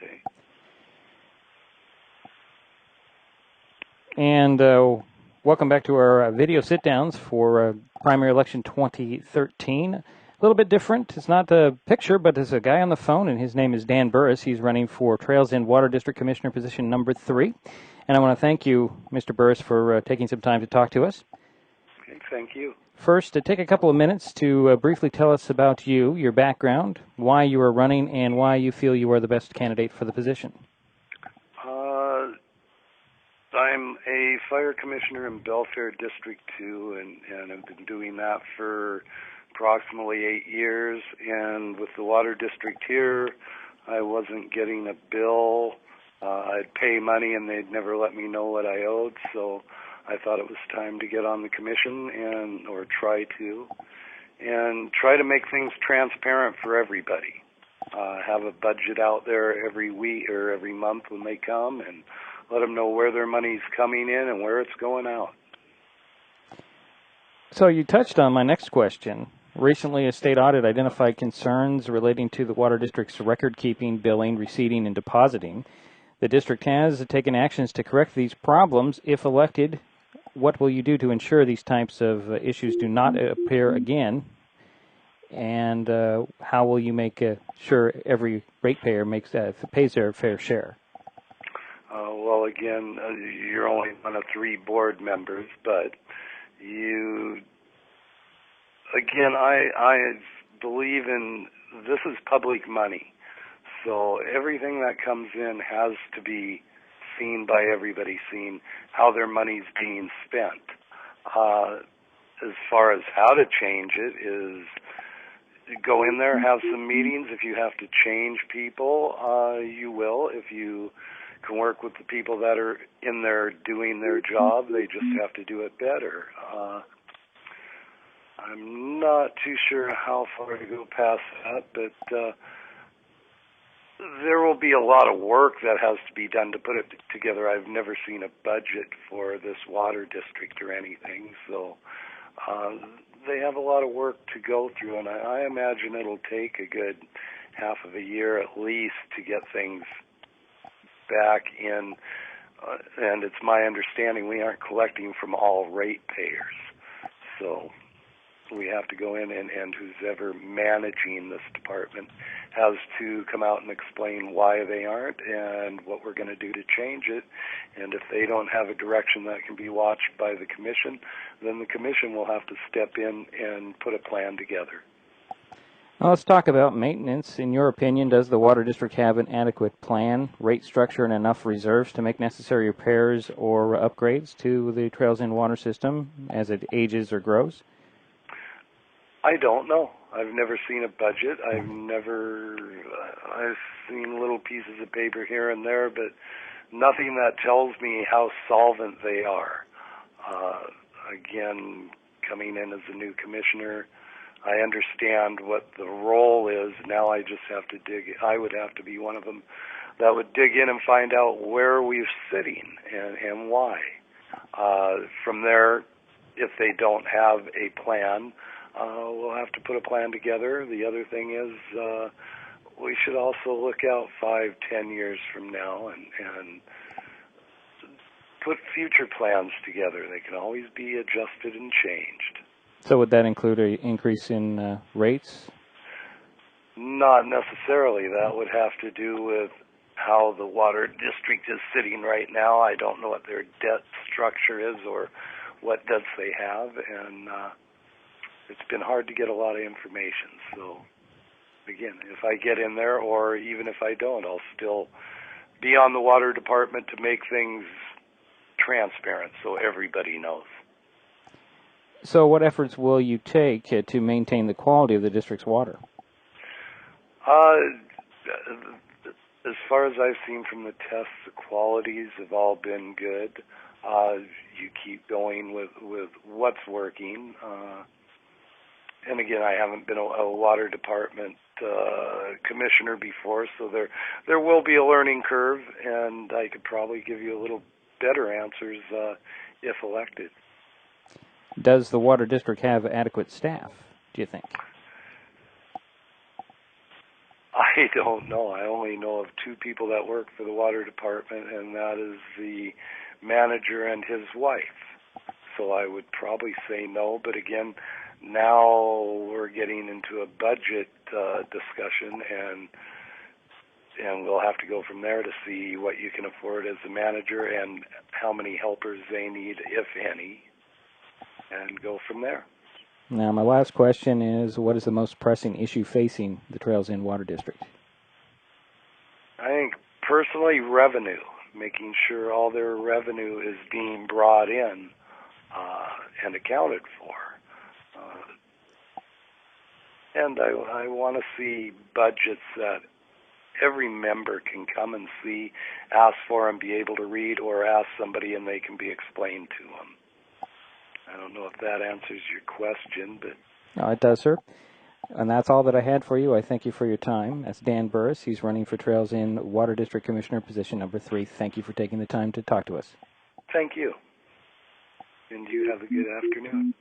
Okay. And welcome back to our video sit-downs for primary election 2013. A little bit different. It's not a picture, but there's a guy on the phone, and his name is Dan Burrus. He's running for Trails End Water District Commissioner position number 3. And I want to thank you, Mr. Burrus, for taking some time to talk to us. Okay, thank you. First, take a couple of minutes to briefly tell us about you, your background, why you are running, and why you feel you are the best candidate for the position. I'm a fire commissioner in Belfair District 2, and I've been doing that for approximately 8 years. And with the water district here, I wasn't getting a bill. I'd pay money, and they'd never let me know what I owed. So I thought it was time to get on the commission or try to make things transparent for everybody. Have a budget out there every week or every month when they come, and let them know where their money's coming in and where it's going out. So you touched on my next question. Recently, a state audit identified concerns relating to the water district's record-keeping, billing, receipting, and depositing. The district has taken actions to correct these problems. If elected, what will you do to ensure these types of issues do not appear again? And how will you make sure every ratepayer pays their fair share? Well, again, you're only one of 3 board members, but I believe in this is public money. So everything that comes in has to be seen by everybody, seeing how their money's being spent. As far as how to change it is go in there, have some meetings. If you have to change people, you will. If you can work with the people that are in there doing their job, they just have to do it better. I'm not too sure how far to go past that, but there will be a lot of work that has to be done to put it together. I've never seen a budget for this water district or anything, so they have a lot of work to go through, and I imagine it'll take a good half of a year at least to get things back in, and it's my understanding we aren't collecting from all ratepayers. So we have to go in, and who's ever managing this department has to come out and explain why they aren't and what we're going to do to change it. And if they don't have a direction that can be watched by the commission, then the commission will have to step in and put a plan together. Well, let's talk about maintenance. In your opinion, does the water district have an adequate plan, rate structure, and enough reserves to make necessary repairs or upgrades to the Trails End water system as it ages or grows? I don't know. I've never seen a budget. I've seen little pieces of paper here and there, but nothing that tells me how solvent they are. Again, coming in as a new commissioner, I understand what the role is. Now I just have to I would have to be one of them that would dig in and find out where we're sitting and why. From there, if they don't have a plan, we'll have to put a plan together. The other thing is we should also look out 5-10 years from now and put future plans together. They can always be adjusted and changed. So would that include an increase in rates? Not necessarily. That would have to do with how the water district is sitting right now. I don't know what their debt structure is or what debts they have, and it's been hard to get a lot of information. So, again, if I get in there, or even if I don't, I'll still be on the water department to make things transparent so everybody knows. So what efforts will you take to maintain the quality of the district's water? As far as I've seen from the tests, the qualities have all been good. You keep going with what's working. And again, I haven't been a water department commissioner before, so there will be a learning curve, and I could probably give you a little better answers if elected. Does the water district have adequate staff, do you think? I I don't know. I only know of two people that work for the water department, and that is the manager and his wife. So I would probably say no, but again, now we're getting into a budget discussion, and we'll have to go from there to see what you can afford as the manager and how many helpers they need, if any, and go from there. Now, my last question is, what is the most pressing issue facing the Trails End Water District? I think, personally, revenue, making sure all their revenue is being brought in and accounted for. And I want to see budgets that every member can come and see, ask for, and be able to read, or ask somebody and they can be explained to them. I don't know if that answers your question, but... No, it does, sir. And that's all that I had for you. I thank you for your time. That's Dan Burrus. He's running for Trails End Water District Commissioner, position number 3. Thank you for taking the time to talk to us. Thank you. And you have a good afternoon.